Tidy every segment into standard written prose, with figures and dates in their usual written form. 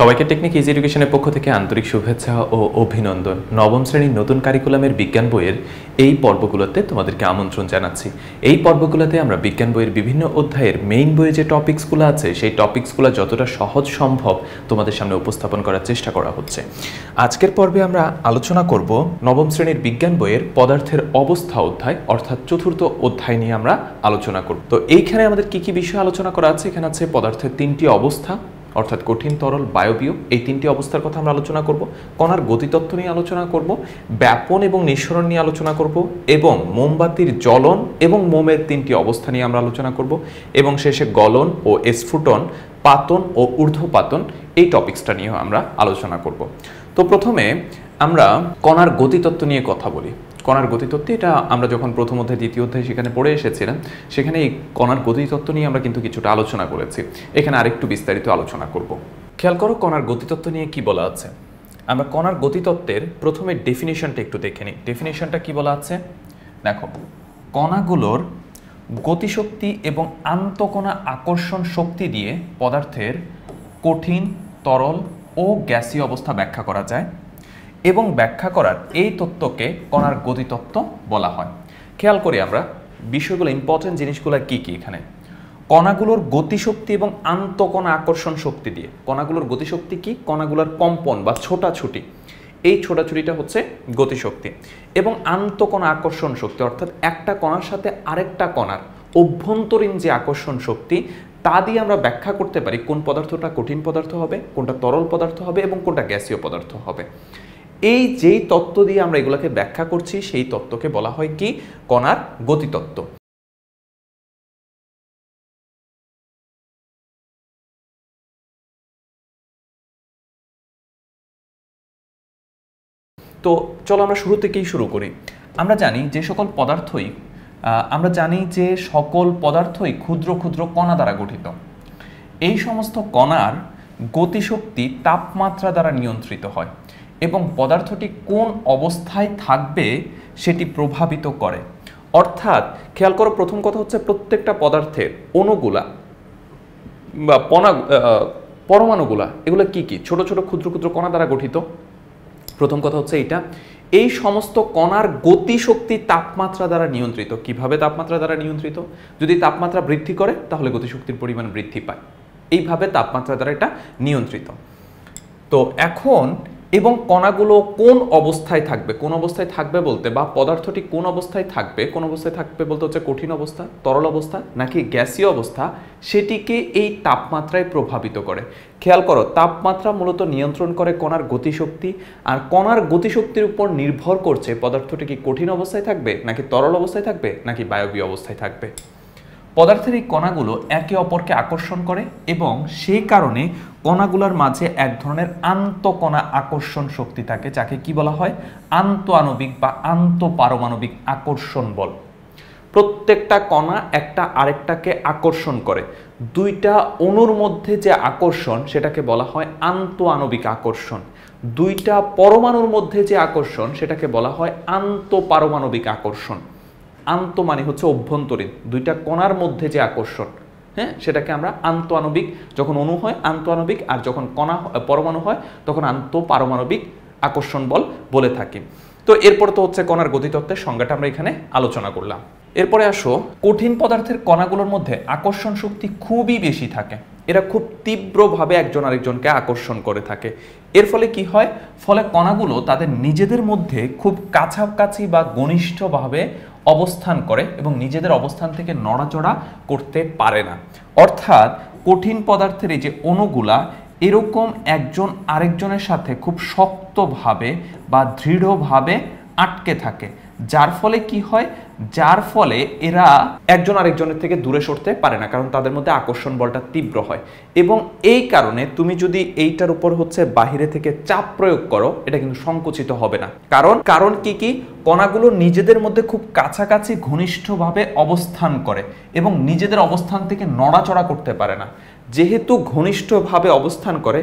সবাইকে technique easy এডুকেশনের পক্ষ থেকে আন্তরিক শুভেচ্ছা ও অভিনন্দন। নবম শ্রেণীর নতুন কারিকুলামের বিজ্ঞান বইয়ের এই পর্বগুলোতে তোমাদেরকে আমন্ত্রণ জানাচ্ছি। এই পর্বগুলোতে আমরা বিজ্ঞান বইয়ের বিভিন্ন অধ্যায়ের মেইন বইয়ে যে টপিকসগুলো আছে সেই টপিকসগুলো যতটা সহজ সম্ভব তোমাদের সামনে উপস্থাপন করার চেষ্টা করা হচ্ছে। আজকের পর্বে আমরা আলোচনা করব নবম শ্রেণীর বিজ্ঞান বইয়ের পদার্থের অবস্থা অধ্যায়, অর্থাৎ চতুর্থ অধ্যায় নিয়ে আমরা আলোচনা করব। তো এইখানে আমাদের কি কি বিষয় আলোচনা করা আছে? এখানে আছে পদার্থের তিনটি অবস্থা, অর্থাৎ কঠিন, তরল, বায়বীয়। এই তিনটি অবস্থার কথা আমরা আলোচনা করব। কণার গতিতত্ত্ব নিয়ে আলোচনা করব, ব্যাপন এবং নিঃসরণ নিয়ে আলোচনা করব, এবং মোমবাতির জ্বলন এবং মোমের তিনটি অবস্থা নিয়ে আমরা আলোচনা করব, এবং শেষে গলন ও স্ফুটন, পাতন ও ঊর্ধ্বপাতন, এই টপিকসটা নিয়েও আমরা আলোচনা করব। তো প্রথমে আমরা কণার গতিতত্ত্ব নিয়ে কথা বলি। কণার গতিতত্ত্ব এটা আমরা যখন প্রথম অধ্যায় দ্বিতীয় অধ্যায় সেখানে পড়ে এসেছিলাম, সেখানে এই কণার গতিতত্ত্ব নিয়ে আমরা কিন্তু কিছুটা আলোচনা করেছি। এখানে আরেকটু বিস্তারিত আলোচনা করব। খেয়াল করো কণার গতিতত্ত্ব নিয়ে কি বলা আছে। আমরা কণার গতিতত্ত্বের প্রথমে ডেফিনিশনটা একটু দেখে নিই। ডেফিনিশনটা কি বলা আছে দেখো, কণাগুলোর গতিশক্তি এবং আন্তঃকণা আকর্ষণ শক্তি দিয়ে পদার্থের কঠিন, তরল ও গ্যাসীয় অবস্থা ব্যাখ্যা করা যায়, এবং ব্যাখ্যা করার এই তত্ত্বকে কণার গতিতত্ত্ব বলা হয়। খেয়াল করি আমরা বিষয়গুলো, ইম্পর্টেন্ট জিনিসগুলো কি কি এখানে। কণাগুলোর গতিশক্তি এবং আন্তঃকণা আকর্ষণ শক্তি দিয়ে, কণাগুলোর গতিশক্তি কি? কণাগুলোর কম্পন বা ছোটাছুটি, এই ছোটাছুটিটা হচ্ছে গতিশক্তি। এবং আন্তঃকণা আকর্ষণ শক্তি, অর্থাৎ একটা কণার সাথে আরেকটা কণার অভ্যন্তরীণ যে আকর্ষণ শক্তি, তা দিয়ে আমরা ব্যাখ্যা করতে পারি কোন পদার্থটা কঠিন পদার্থ হবে, কোনটা তরল পদার্থ হবে এবং কোনটা গ্যাসীয় পদার্থ হবে। এই যেই তত্ত্ব দিয়ে আমরা এগুলোকে ব্যাখ্যা করছি সেই তত্ত্বকে বলা হয় কি? কণার গতিতত্ত্ব। তো চলো আমরা শুরু থেকেই শুরু করি। আমরা জানি যে সকল পদার্থই ক্ষুদ্র ক্ষুদ্র কণা দ্বারা গঠিত। এই সমস্ত কণার গতিশক্তি তাপমাত্রা দ্বারা নিয়ন্ত্রিত হয় এবং পদার্থটি কোন অবস্থায় থাকবে সেটি প্রভাবিত করে। অর্থাৎ খেয়াল করো, প্রথম কথা হচ্ছে প্রত্যেকটা পদার্থের অণুগুলা বা পরমাণুগুলা, এগুলো কি কি? ছোট ছোট ক্ষুদ্র ক্ষুদ্র কণা দ্বারা গঠিত। প্রথম কথা হচ্ছে এইটা। এই সমস্ত কণার গতিশক্তি তাপমাত্রা দ্বারা নিয়ন্ত্রিত। কিভাবে তাপমাত্রা দ্বারা নিয়ন্ত্রিত? যদি তাপমাত্রা বৃদ্ধি করে তাহলে গতিশক্তির পরিমাণ বৃদ্ধি পায়। এইভাবে তাপমাত্রা দ্বারা এটা নিয়ন্ত্রিত। তো এখন এবং কণাগুলো কোন অবস্থায় থাকবে, কোন অবস্থায় থাকবে বলতে, বা পদার্থটি কোন অবস্থায় থাকবে, কোন অবস্থায় থাকবে বলতে হচ্ছে কঠিন অবস্থা, তরল অবস্থা নাকি গ্যাসীয় অবস্থা, সেটিকে এই তাপমাত্রায় প্রভাবিত করে। খেয়াল করো, তাপমাত্রা মূলত নিয়ন্ত্রণ করে কণার গতিশক্তি, আর কণার গতিশক্তির উপর নির্ভর করছে পদার্থটি কি কঠিন অবস্থায় থাকবে নাকি তরল অবস্থায় থাকবে নাকি বায়বীয় অবস্থায় থাকবে। পদার্থের এই কণাগুলো একে অপরকে আকর্ষণ করে এবং সেই কারণে কণাগুলোর মাঝে এক ধরনের আন্তঃকণা আকর্ষণ শক্তি থাকে, যাকে কি বলা হয়? আন্তঃআণবিক বা আন্তঃপারমাণবিক আকর্ষণ বল। প্রত্যেকটা কণা একটা আরেকটাকে আকর্ষণ করে। দুইটা অণুর মধ্যে যে আকর্ষণ সেটাকে বলা হয় আন্তঃআণবিক আকর্ষণ। দুইটা পরমাণুর মধ্যে যে আকর্ষণ সেটাকে বলা হয় আন্তঃপারমাণবিক আকর্ষণ। আন্ত মানে হচ্ছে অভ্যন্তরীণ, দুইটা কণার মধ্যে যে আকর্ষণ, হ্যাঁ, সেটাকে আমরা আন্তঃআণবিক, যখন অণু হয় আন্তঃআণবিক, আর যখন কণা পরমাণু হয় তখন আন্তঃপারমাণবিক আকর্ষণ বল বলে থাকি। তো এরপর তো হচ্ছে কণার গতিতত্ত্বের সংজ্ঞাটা আমরা এখানে আলোচনা করলাম। এরপরে আসো, কঠিন পদার্থের কণাগুলোর মধ্যে আকর্ষণ শক্তি খুবই বেশি থাকে। এরা খুব তীব্রভাবে একজন আরেকজনকে আকর্ষণ করে থাকে। এর ফলে কি হয়? ফলে কণাগুলো তাদের নিজেদের মধ্যে খুব কাছাকাছি বা ঘনিষ্ঠভাবে অবস্থান করে এবং নিজেদের অবস্থান থেকে নড়াচড়া করতে পারে না। অর্থাৎ কঠিন পদার্থের এই যে অণুগুলা এরকম একজন আরেকজনের সাথে খুব শক্তভাবে বা দৃঢ়ভাবে আটকে থাকে, যার ফলে কি হয়? যার ফলে এরা একজন আরেকজনের থেকে দূরে সরতে পারে না, কারণ তাদের মধ্যে আকর্ষণ বলটা তীব্র হয়। এবং এই কারণে তুমি যদি এইটার উপর হচ্ছে বাহিরে থেকে চাপ প্রয়োগ করো, এটা কিন্তু সংকুচিত হবে না। কারণ কি কণাগুলো নিজেদের মধ্যে খুব কাছাকাছি ঘনিষ্ঠভাবে অবস্থান করে এবং নিজেদের অবস্থান থেকে নড়াচড়া করতে পারে না। যেহেতু ঘনিষ্ঠভাবে অবস্থান করে,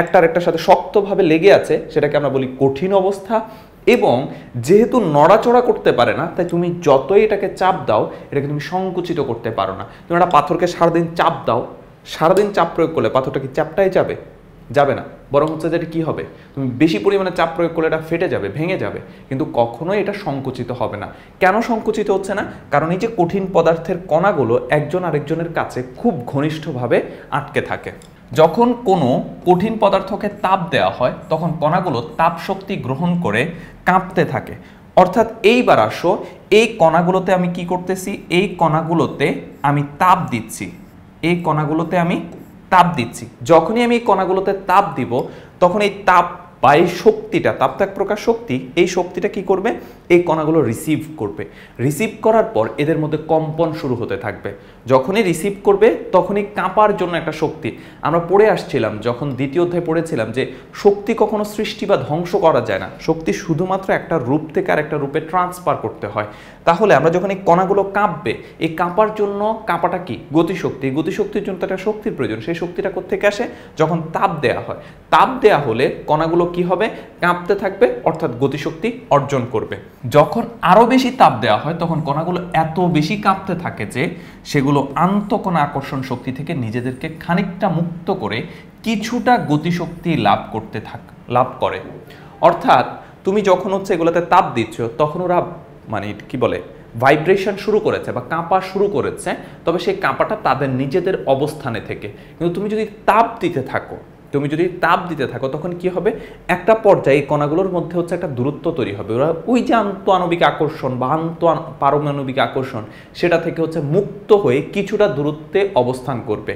একটা আরেকটার সাথে শক্তভাবে লেগে আছে, সেটাকে আমরা বলি কঠিন অবস্থা। এবং যেহেতু নড়াচড়া করতে পারে না, তাই তুমি যতই এটাকে চাপ দাও এটাকে তুমি সংকুচিত করতে পারো না। তুমি একটা পাথরকে সারাদিন চাপ দাও, সারাদিন চাপ প্রয়োগ করলে পাথরটা কি চ্যাপ্টায় যাবে? যাবে না, বরং হচ্ছে যে এটা কী হবে, তুমি বেশি পরিমাণে চাপ প্রয়োগ করলে এটা ফেটে যাবে, ভেঙে যাবে, কিন্তু কখনোই এটা সংকুচিত হবে না। কেন সংকুচিত হচ্ছে না? কারণ এই যে কঠিন পদার্থের কণাগুলো একজন আরেকজনের কাছে খুব ঘনিষ্ঠভাবে আটকে থাকে। যখন কোনো কঠিন পদার্থকে তাপ দেওয়া হয় তখন কণাগুলো তাপ শক্তি গ্রহণ করে কাঁপতে থাকে। অর্থাৎ এইবার আসো, এই কণাগুলোতে আমি কি করতেছি, এই কণাগুলোতে আমি তাপ দিচ্ছি, এই কণাগুলোতে আমি তাপ দিচ্ছি। যখনই আমি এই কণাগুলোতে তাপ দিব তখন এই তাপ বা এই শক্তিটা, তাপ তো এক প্রকার শক্তি, এই শক্তিটা কি করবে, এই কণাগুলো রিসিভ করবে। রিসিভ করার পর এদের মধ্যে কম্পন শুরু হতে থাকবে। যখনই রিসিভ করবে তখনই কাঁপার জন্য একটা শক্তি, আমরা পড়ে আসছিলাম যখন দ্বিতীয় অধ্যায়ে পড়েছিলাম যে শক্তি কখনো সৃষ্টি বা ধ্বংস করা যায় না, শক্তি শুধুমাত্র একটা রূপ থেকে আর একটা রূপে ট্রান্সফার করতে হয়। তাহলে আমরা যখন এই কণাগুলো কাঁপবে, এই কাঁপার জন্য, কাঁপাটা কি, গতিশক্তি, গতিশক্তির জন্য একটা শক্তির প্রয়োজন। সেই শক্তিটা কোত্থেকে আসে, যখন তাপ দেয়া হয়। তাপ দেয়া হলে কণাগুলো কি হবে, কাঁপতে থাকবে, অর্থাৎ গতিশক্তি অর্জন করবে। যখন আরো বেশি তাপ দেওয়া হয় তখন কণাগুলো এত বেশি কাঁপতে থাকে যে সেগুলো আন্তঃকণা আকর্ষণ শক্তি থেকে নিজেদেরকে খানিকটা মুক্ত করে কিছুটা গতিশক্তি লাভ করে। অর্থাৎ তুমি যখন হচ্ছে এগুলোতে তাপ দিচ্ছ তখন ওরা মানে কি বলে, ভাইব্রেশন শুরু করেছে বা কাঁপা শুরু করেছে, তবে সেই কাঁপাটা তাদের নিজেদের অবস্থানে থেকে। কিন্তু তুমি যদি তাপ দিতে থাকো তখন কি হবে, একটা পর্যায়ে এই কণাগুলোর মধ্যে হচ্ছে একটা দূরত্ব তৈরি হবে। ওরা ওই যে আন্তঃআণবিক আকর্ষণ বা পারমাণবিক আকর্ষণ, সেটা থেকে হচ্ছে মুক্ত হয়ে কিছুটা দূরত্বে অবস্থান করবে।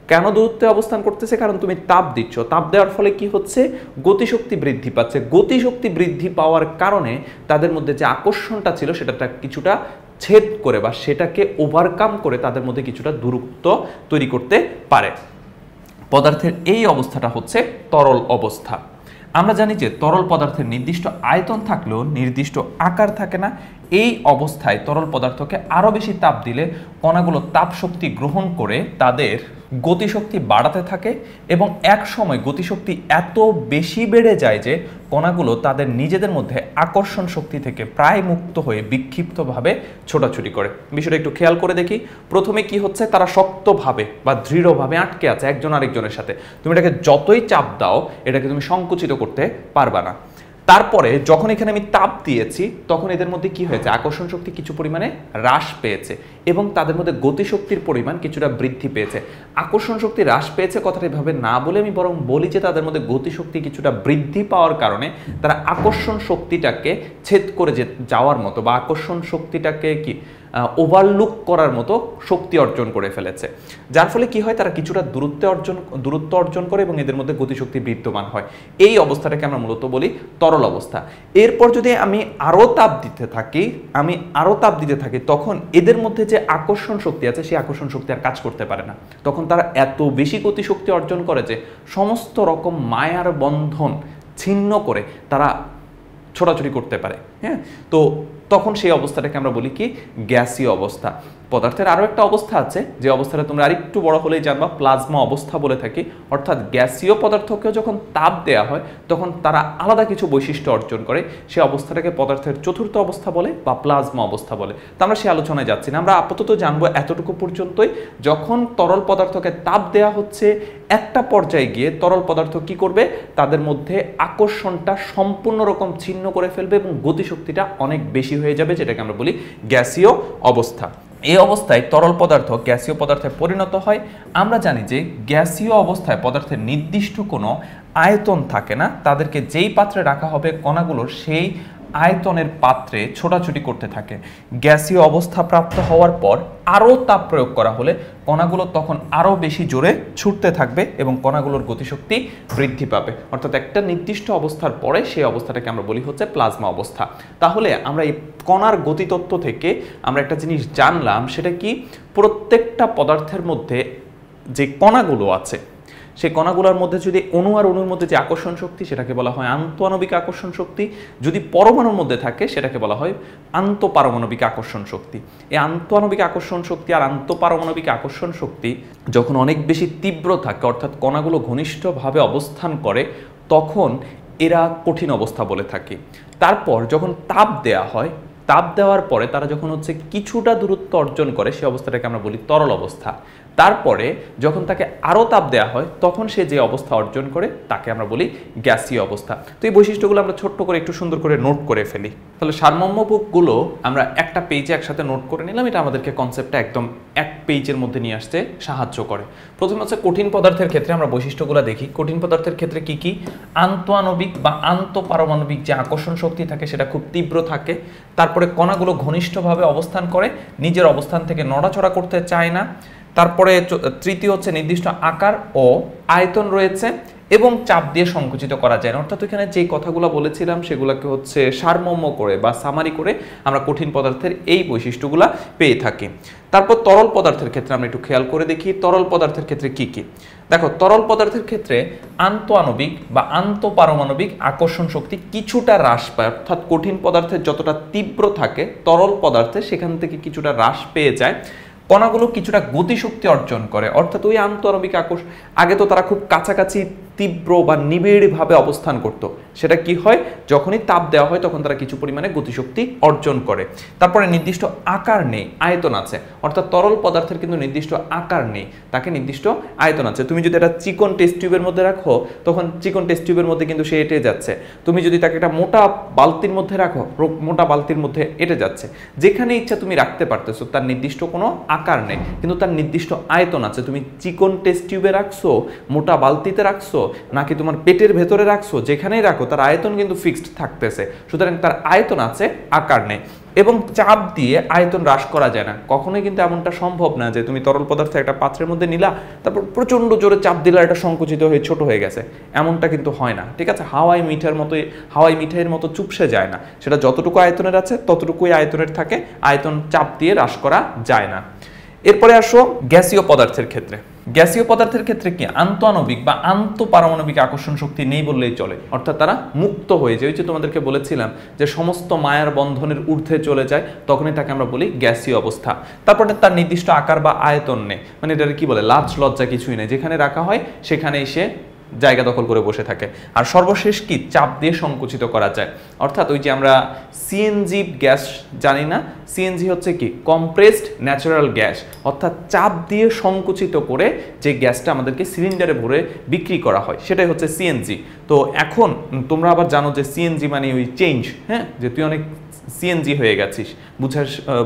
কেন দূরত্বে অবস্থান করতেছে, কারণ তুমি তাপ দিচ্ছ। তাপ দেওয়ার ফলে কি হচ্ছে, গতিশক্তি বৃদ্ধি পাচ্ছে। গতিশক্তি বৃদ্ধি পাওয়ার কারণে তাদের মধ্যে যে আকর্ষণটা ছিল সেটা কিছুটা ছেদ করে বা সেটাকে ওভারকাম করে তাদের মধ্যে কিছুটা দূরত্ব তৈরি করতে পারে। পদার্থের এই অবস্থাটা হচ্ছে তরল অবস্থা। আমরা জানি যে তরল পদার্থের নির্দিষ্ট আয়তন থাকলেও নির্দিষ্ট আকার থাকে না। এই অবস্থায় তরল পদার্থকে আরো বেশি তাপ দিলে কণাগুলো তাপ শক্তি গ্রহণ করে তাদের গতিশক্তি বাড়াতে থাকে এবং এক সময় গতিশক্তি এত বেশি বেড়ে যায় যে কণাগুলো তাদের নিজেদের মধ্যে আকর্ষণ শক্তি থেকে প্রায় মুক্ত হয়ে বিক্ষিপ্তভাবে ছোটাছুটি করে। বিষয়টা একটু খেয়াল করে দেখি। প্রথমে কি হচ্ছে, তারা শক্তভাবে বা দৃঢ়ভাবে আটকে আছে একজন আরেকজনের সাথে। তুমি এটাকে যতই চাপ দাও এটাকে তুমি সংকুচিত করতে পারবা না। তারপরে যখন এখানে আমি তাপ দিয়েছি তখন এদের মধ্যে কি হয়েছে, আকর্ষণ শক্তি কিছু পরিমাণে হ্রাস পেয়েছে এবং তাদের মধ্যে গতিশক্তির পরিমাণ কিছুটা বৃদ্ধি পেয়েছে। আকর্ষণ শক্তি হ্রাস পেয়েছে কথাটা এভাবে না বলে আমি বরং বলি যে তাদের মধ্যে গতিশক্তি কিছুটা বৃদ্ধি পাওয়ার কারণে তারা আকর্ষণ শক্তিটাকে ছেদ করে যাওয়ার মতো বা আকর্ষণ শক্তিটাকে কি ওভারলুক করার মতো শক্তি অর্জন করে ফেলেছে। যার ফলে কি হয়, তারা কিছুটা দূরত্ব অর্জন করে এবং এদের মধ্যে গতিশক্তি বিদ্যমান হয়। এই অবস্থাটাকে আমরা মূলত বলি তরল অবস্থা। এরপর যদি আমি আরো তাপ দিতে থাকি তখন এদের মধ্যে যে আকর্ষণ শক্তি আছে সেই আকর্ষণ শক্তি আর কাজ করতে পারে না। তখন তারা এত বেশি গতিশক্তি অর্জন করে যে সমস্ত রকম মায়ার বন্ধন ছিন্ন করে তারা ছোটাছুটি করতে পারে। হ্যাঁ, তো তখন সেই অবস্থাটাকে আমরা বলি কি, গ্যাসীয় অবস্থা। পদার্থের আরও একটা অবস্থা আছে যে অবস্থাটা তোমরা আরেকটু বড় হলেই জানবা, প্লাজমা অবস্থা বলে থাকি। অর্থাৎ গ্যাসীয় পদার্থকেও যখন তাপ দেওয়া হয় তখন তারা আলাদা কিছু বৈশিষ্ট্য অর্জন করে। সেই অবস্থাটাকে পদার্থের চতুর্থ অবস্থা বলে বা প্লাজমা অবস্থা বলে। তো আমরা সেই আলোচনায় যাচ্ছি না, আমরা আপাতত জানবো এতটুকু পর্যন্তই। যখন তরল পদার্থকে তাপ দেওয়া হচ্ছে, একটা পর্যায়ে গিয়ে তরল পদার্থ কি করবে, তাদের মধ্যে আকর্ষণটা সম্পূর্ণ রকম ছিন্ন করে ফেলবে এবং গতিশক্তিটা অনেক বেশি হয়ে যাবে, যেটাকে আমরা বলি গ্যাসীয় অবস্থা। এই অবস্থায় তরল পদার্থ গ্যাসীয় পদার্থে পরিণত হয়। আমরা জানি যে গ্যাসীয় অবস্থায় পদার্থের নির্দিষ্ট কোনো আয়তন থাকে না, তাদেরকে যেই পাত্রে রাখা হবে কণাগুলোর সেই আয়তনের পাত্রে ছোটাছুটি করতে থাকে। গ্যাসীয় অবস্থা প্রাপ্ত হওয়ার পর আরও তাপ প্রয়োগ করা হলে কণাগুলো তখন আরও বেশি জোরে ছুটতে থাকবে এবং কণাগুলোর গতিশক্তি বৃদ্ধি পাবে। অর্থাৎ একটা নির্দিষ্ট অবস্থার পরে সেই অবস্থাটাকে আমরা বলি হচ্ছে প্লাজমা অবস্থা। তাহলে আমরা এই কণার গতিতত্ত্ব থেকে আমরা একটা জিনিস জানলাম, সেটা কি, প্রত্যেকটা পদার্থের মধ্যে যে কণাগুলো আছে সেই কণাগুলোর মধ্যে যদি অণু আর অণুর মধ্যে যে আকর্ষণ শক্তি সেটাকে বলা হয় আন্তঃআণবিক আকর্ষণ শক্তি, যদি পরমাণুর মধ্যে থাকে সেটাকে বলা হয় আন্তঃপারমাণবিক আকর্ষণ শক্তি। এই আন্তঃআণবিক আকর্ষণ শক্তি আর আন্তঃপারমাণবিক আকর্ষণ শক্তি যখন অনেক বেশি তীব্র থাকে, অর্থাৎ কণাগুলো ঘনিষ্ঠভাবে অবস্থান করে, তখন এরা কঠিন অবস্থা বলে থাকে। তারপর যখন তাপ দেওয়া হয়, তাপ দেওয়ার পরে তারা যখন হচ্ছে কিছুটা দূরত্ব অর্জন করে সেই অবস্থাটাকে আমরা বলি তরল অবস্থা। তারপরে যখন তাকে আরও তাপ দেওয়া হয় তখন সে যে অবস্থা অর্জন করে তাকে আমরা বলি গ্যাসীয় অবস্থা। তো এই বৈশিষ্ট্যগুলো আমরা ছোট্ট করে একটু সুন্দর করে নোট করে ফেলি। তাহলে সারমর্মগুলো আমরা একটা পেজে একসাথে নোট করে নিলাম, এটা আমাদেরকে কনসেপ্টটা একদম এক পেজের মধ্যে নিয়ে আসতে সাহায্য করে। প্রথমে হচ্ছে কঠিন পদার্থের ক্ষেত্রে আমরা বৈশিষ্ট্যগুলো দেখি। কঠিন পদার্থের ক্ষেত্রে কি কি? আন্তঃআণবিক বা আন্তঃপারমাণবিক যে আকর্ষণ শক্তি থাকে সেটা খুব তীব্র থাকে। তারপরে কণাগুলো ঘনিষ্ঠভাবে অবস্থান করে, নিজের অবস্থান থেকে নড়াচড়া করতে চায় না। তারপরে তৃতীয় হচ্ছে নির্দিষ্ট আকার ও আয়তন রয়েছে এবং চাপ দিয়ে সংকুচিত করা যায় না। অর্থাৎ এখানে যে কথাগুলো বলেছিলাম সেগুলোকে হচ্ছে সারমর্ম করে বা সামারি করে আমরা কঠিন পদার্থের এই বৈশিষ্ট্যগুলো পেয়ে থাকি। তারপর তরল পদার্থের ক্ষেত্রে আমরা একটু খেয়াল করে দেখি তরল পদার্থের ক্ষেত্রে কি কি। দেখো, তরল পদার্থের ক্ষেত্রে আন্তঃআণবিক বা আন্তঃপারমাণবিক আকর্ষণ শক্তি কিছুটা হ্রাস পায়। অর্থাৎ কঠিন পদার্থের যতটা তীব্র থাকে তরল পদার্থে সেখান থেকে কিছুটা হ্রাস পেয়ে যায়। কণাগুলো কিছুটা গতিশক্তি অর্জন করে। অর্থাৎ ওই আন্তঃআণবিক আকর্ষণ, আগে তো তারা খুব কাছাকাছি তীব্র বা নিবিড়ভাবে অবস্থান করত, সেটা কি হয়, যখনই তাপ দেওয়া হয় তখন তারা কিছু পরিমাণে গতিশক্তি অর্জন করে। তারপরে নির্দিষ্ট আকার নেই, আয়তন আছে। অর্থাৎ তরল পদার্থের কিন্তু নির্দিষ্ট আকার নেই, তাকে নির্দিষ্ট আয়তন আছে। তুমি যদি একটা চিকন টেস্ট টিউবের মধ্যে রাখো তখন চিকন টেস্ট টিউবের মধ্যে কিন্তু সে এঁটে যাচ্ছে। তুমি যদি তাকে একটা মোটা বালতির মধ্যে রাখো, মোটা বালতির মধ্যে এঁটে যাচ্ছে। যেখানে ইচ্ছা তুমি রাখতে পারতেছো, তার নির্দিষ্ট কোনো আকার নেই কিন্তু তার নির্দিষ্ট আয়তন আছে। তুমি চিকন টেস্ট টিউবে রাখছো, মোটা বালতিতে রাখছো, নাকি তোমার পেটের ভেতরে রাখছো, যেখানেই রাখো তার আয়তন কিন্তু ফিক্সড থাকতেছে। সুতরাং তার আয়তন আছে, আকার নেই। এবং চাপ দিয়ে আয়তন হ্রাস করা যায় না। কখনোই কিন্তু এমনটা সম্ভব না যে তুমি তরল পদার্থ একটা পাত্রের মধ্যে নিলা, তারপর প্রচণ্ড জোরে চাপ দিলে এটা সংকুচিত হয়ে ছোট হয়ে গেছে, এমনটা কিন্তু হয় না। ঠিক আছে, হাওয়াই মিঠাইয়ের মতো চুপসে যায় না। সেটা যতটুকু আয়তনের আছে ততটুকুই আয়তনের থাকে, আয়তন চাপ দিয়ে হ্রাস করা যায় না। এরপরে আসো গ্যাসীয় পদার্থের ক্ষেত্রে। গ্যাসীয় পদার্থের ক্ষেত্রে কি আন্তঃআণবিক বা আন্তঃপারমাণবিক আকর্ষণ শক্তি নেই বললেই চলে। অর্থাৎ তারা মুক্ত হয়ে যায়। ওই যে তোমাদেরকে বলেছিলাম যে সমস্ত মায়ার বন্ধনের ঊর্ধ্বে চলে যায়, তখনই তাকে আমরা বলি গ্যাসীয় অবস্থা। তারপরে তার নির্দিষ্ট আকার বা আয়তন নেই, মানে এটা কি বলে, লাজ লজ্জা কিছুই নেই, যেখানে রাখা হয় সেখানে এসে জায়গা দখল করে বসে থাকে। আর সর্বশেষ কি, চাপ দিয়ে সংকুচিত করা যায়। অর্থাৎ ওই যে আমরা সিএনজি গ্যাস জানি না, সিএনজি হচ্ছে কি, কম্প্রেসড ন্যাচারাল গ্যাস। অর্থাৎ চাপ দিয়ে সংকুচিত করে যে গ্যাসটা আমাদেরকে সিলিন্ডারে ভরে বিক্রি করা হয় সেটাই হচ্ছে সিএনজি। তো এখন তোমরা আবার জানো যে সিএনজি মানে ওই চেঞ্জ, হ্যাঁ, যে তুই অনেক সিএনজি হয়ে গেছিস,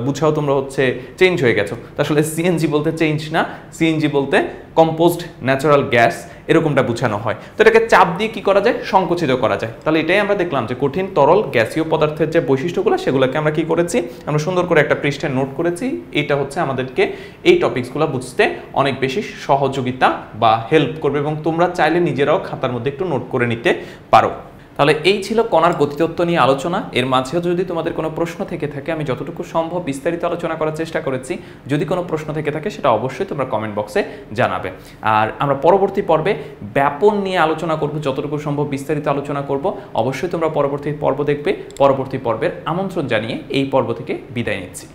বুঝাও তোমরা হচ্ছে চেঞ্জ হয়ে গেছো। তো আসলে সিএনজি বলতে চেঞ্জ না, সিএনজি বলতে কম্পোজড ন্যাচারাল গ্যাস, এরকমটা বোঝানো হয়। তো এটাকে চাপ দিয়ে কি করা যায়, সংকুচিত করা যায়। তাহলে এটাই আমরা দেখলাম যে কঠিন, তরল, গ্যাসীয় পদার্থের যে বৈশিষ্ট্যগুলো সেগুলোকে আমরা কি করেছি, আমরা সুন্দর করে একটা পৃষ্ঠায় নোট করেছি। এটা হচ্ছে আমাদেরকে এই টপিকসগুলো বুঝতে অনেক বেশি সহযোগিতা বা হেল্প করবে এবং তোমরা চাইলে নিজেরাও খাতার মধ্যে একটু নোট করে নিতে পারো। তাহলে এই ছিল কণার গতিতত্ত্ব নিয়ে আলোচনা। এর মাঝেও যদি তোমাদের কোনো প্রশ্ন থেকে থাকে, আমি যতটুকু সম্ভব বিস্তারিত আলোচনা করার চেষ্টা করেছি। যদি কোনো প্রশ্ন থেকে থাকে সেটা অবশ্যই তোমরা কমেন্ট বক্সে জানাবে। আর আমরা পরবর্তী পর্বে ব্যাপন নিয়ে আলোচনা করব, যতটুকু সম্ভব বিস্তারিত আলোচনা করব। অবশ্যই তোমরা পরবর্তী পর্ব দেখবে। পরবর্তী পর্বের আমন্ত্রণ জানিয়ে এই পর্ব থেকে বিদায় নিচ্ছি।